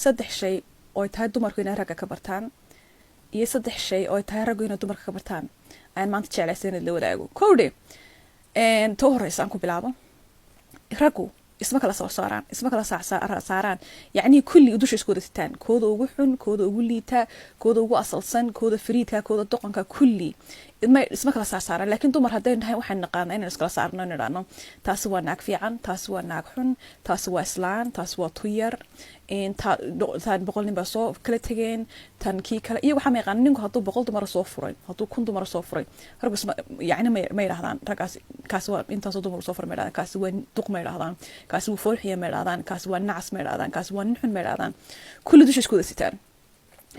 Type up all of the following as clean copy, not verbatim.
saddex shay oo tahay dumarku inay ragga ka bartaan iyo saddex shay oo tahay raggu inay dumarka ka bartaan aan maanta jeclaysan in la wadaago kowdhe to horeysa aan ku bilaabo raggu isma kala soo saaraan isma kala saaraan yacni kulli dusha isku wada sitaan kooda ugu xun kooda ugu liita kooda ugu asalsan kooda fariidka kooda doqonka kulli isma kala saaraan laakiin dumar hadday nahay waxaan naqaanaa inaan iskala saarno nidhaano taasi waa naag fiican taasi waa naag xun taasi waa islaan taasi waa tuyar tan 100 nin baa soo kala tageen tan kii kale iyo waxaa ma yaqaan ninku hadduu 100 dumar soo furay hadduu 1,000 dumar soo furay raggu yacni ma yidhahdaan raggaasi kaasi waa intaasoo dumar soo furay ma yidhahdaan kaasi waa duq ma yidhahdaan kaasi waa foolxiya ma yidhahdaan kaasi waa nacas ma yidhahdaan kaasi waa nin xun ma yidhahdaan kulli dusha isku wada sitaan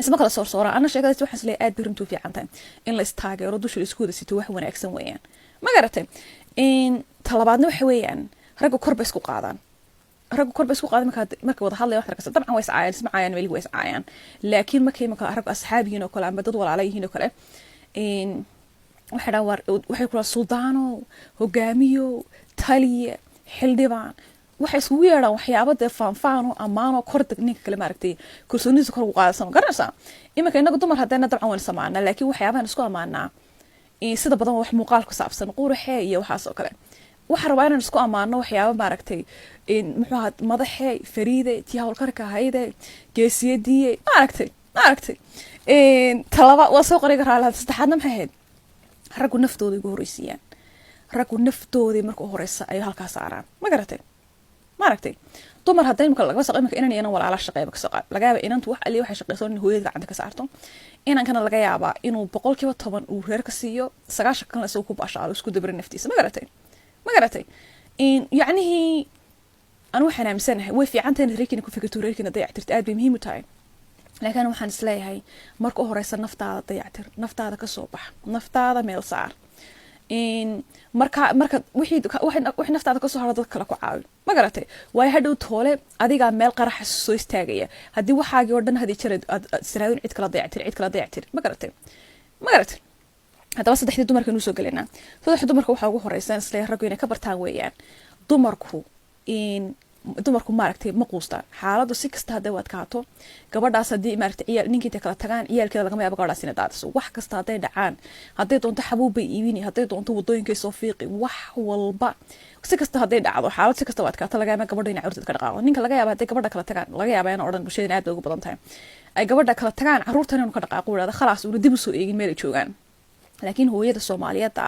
isma kala soorsoora ana sheegadaas waxaan isleeyahay aad birintu fiican tahay in la istaageero dusha isku wada sito wax wanaagsan weeyaan ma garatay talabaadna waxa weeyaan raggu korba isku qaadaan raggu korba isku qaadaan marka wada hadlaya wax ragga dabcan way iscaayaan isma caayaan weli way iscaayaan laakiin markay raggu asxaabiyiin oo kale ama dad walaalo yihiin oo kale waxay kula suldaano hogaamiyo taliye xildhibaan waxay iskugu yeedhaan waxyaabo dee faanfaano ammaanoo kordeg ninka kale maaragtay kalsoonidiisa kor ugu qaadasama garanaysaa iminka inagu dumar haddayna dabcan wayna samaanaa laakiin waxyaabahan isku ammaanaa sida badan wax muuqaal ku saabsan quraxe iyo waxaas oo kale waxaa rabaa inaan isku ammaano waxyaabo maaragtay muxuu ahaa madaxe fariide tii hawlkarka ahayde geesiyadiiye maaragtay talaba waa soo qoriga raalaha saddexaadna maxay ahayd raggu naftooda ugu horreysiiyaan raggu naftoodii marka u horeysa ay halkaa saaraan ma garatay maaragtay dumar hadday imka laga soo imka inan walaala shaqeeyba ka soo qaad laga yaabaa inantu wax ali waxay shaqeyso in hooyada gacanta ka saarto inankana laga yaabaa inuu 10% uu reerka siiyo 9 kan isoo ku baashaalo isku dabra naftiisa ma garatay yacnihi anu waxaan aaminsanahay way fiicantahay reerkina ku fikirto reerkina dayactirta aad bay muhiim u tahay laakiin waxaan isleeyahay marka u horeysa naftaada dayactir naftaada ka soo bax naftaada meel saar marka wixii naftaada ka soo haro dad kale ku caawi ma garatay waayo hadhow toole adigaa meel qaraxa soo istaagaya haddii waxaagii oo dhan hadii jira siraadin cid kala dayactir ma garatay haddaba saddexdii dumarka inuu soo galaynaa saddexda dumarka waxaa ugu horeysa isleeyahay raggu inay ka bartaan weeyaan dumarku maaragtay ma quustaan xaaladdu si kasta hadday u adkaato gabadhaas haddii maaragtay ciyaal ninkiinta kala tagaan ciyaalkeeda lagama yaabo gabadhaas inay daadiso wax kasta hadday dhacaan hadday doonto xabuub bay iibini hadday doonto wadooyinkay soo fiiqi wax walba si kasta hadday dhacdo xaalad si kasta u adkaato laga yaaba gabadha inay carruurteeda ka dhaqaaqo ninka laga yaaba hadday gabadha kala tagaan laga yaaba inay odhan bulshadeen aad bay ugu badan tahay ay gabadha kala tagaan carruurtan inuu ka dhaqaaqo yidhahdo khalaas uuna dib u soo eegin meel ay joogaan laakiin hooyada Soomaaliyeed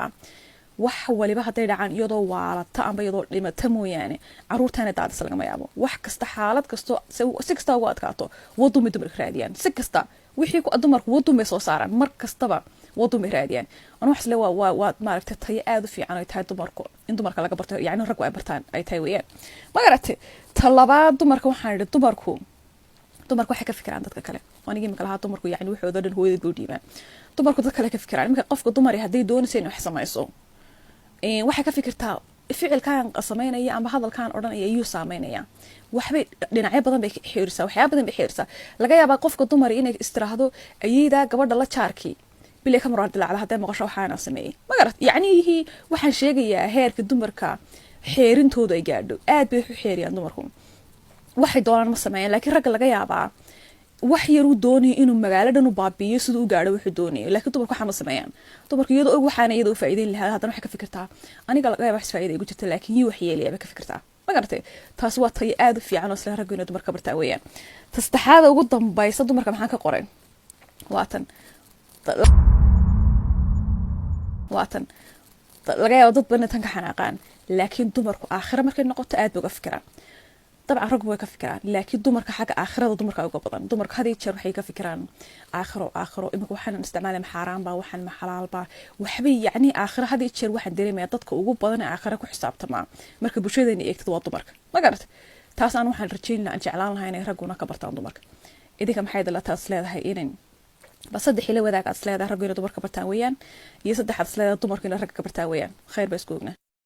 wax waliba hadday dhacaan iyadoo waalata amba iyadoo dhimata mooyaane carruurtaana daadis lagama yaabo wax kasta xaalad kasto si kasta ugu adkaato wadumay dumarka raadiyaan si kasta wixii ku dumarku wadumay soo saaraan mar kastaba wadumay raadiyaan ana wax isle waa maaragtay tayo aad u fiican ay tahay dumarku in dumarka laga barto yacni raggu ay bartaan ay tahay weeyaan ma garatay talabaad dumarka waxaan idhi dumarku waxay ka fikiraan dadka kale anigii imika lahaa dumarku yacni waxooda dhan hooyada buu dhiibaan dumarku dad kale ka fikiraan imika qofka dumari hadday doonaysa inay wax samayso waxay ka fikirtaa ficilkan sameynaya ama hadalkan odhanaya ayuu saameynaya waxbay dhinacyo badan bay xiriirsaa waxyaabo badan bay xiriirsaa laga yaabaa qofka dumar inay istiraahdo ayayda gabadha la jaarkii bilay ka marar dilacda hadday maqasho waxaana sameeyay ma garat yacni waxaan sheegayaa heerka dumarka xeerintooda ay gaadho aad bay u xeeriyaan dumarku waxay doonaan ma sameeyaan laakiin ragga laga yaabaa wax yar uu doonayo inuu magaalo dhan u baabiyo sidoo u gaadho wuxuu doonayo laakiin dumarku waxa ma sameeyaan dumarku iyadoo og waxaana iyadoo faa'iideyn lahayd haddana waxay ka fikirtaa aniga laga yaabo wax faa'iido igu jirta laakiin yi wax yeelaya bay ka fikirtaa ma garatay taas waa tayo aad u fiican oo isla raggu inay dumarka bartaa weeyaan saddexaad ugu dambaysa dumarka maxaan ka qoray waatan laga yaabo dad badan tan ka xanaaqaan laakiin dumarku aakhira markay noqoto aad bay uga fikiraan طبعا رغبوا كفكران لكن دمرك حاجة آخرة ودمرك أوجا بدن دمرك هذه تشر وحي كفكران آخره إمك وحنا نستعمل محرام با وحنا محلال با وحبي يعني آخرة هذه تشر واحد ديري ما يضطك أوجا بدن آخرة كحساب تمام مركب بشوي ذي إيك تضوط دمرك ما قرت تاس أنا وحنا رجينا أن جعلان هاي نهرجونا كبرتان دمرك إذا كم حيد لا تاسلا هاي إيرين بس صدق حلو ذاك أسلا ذا رجونا دمرك برتاويان يصدق أسلا دمرك نهرج كبرتاويان خير بس كوجنا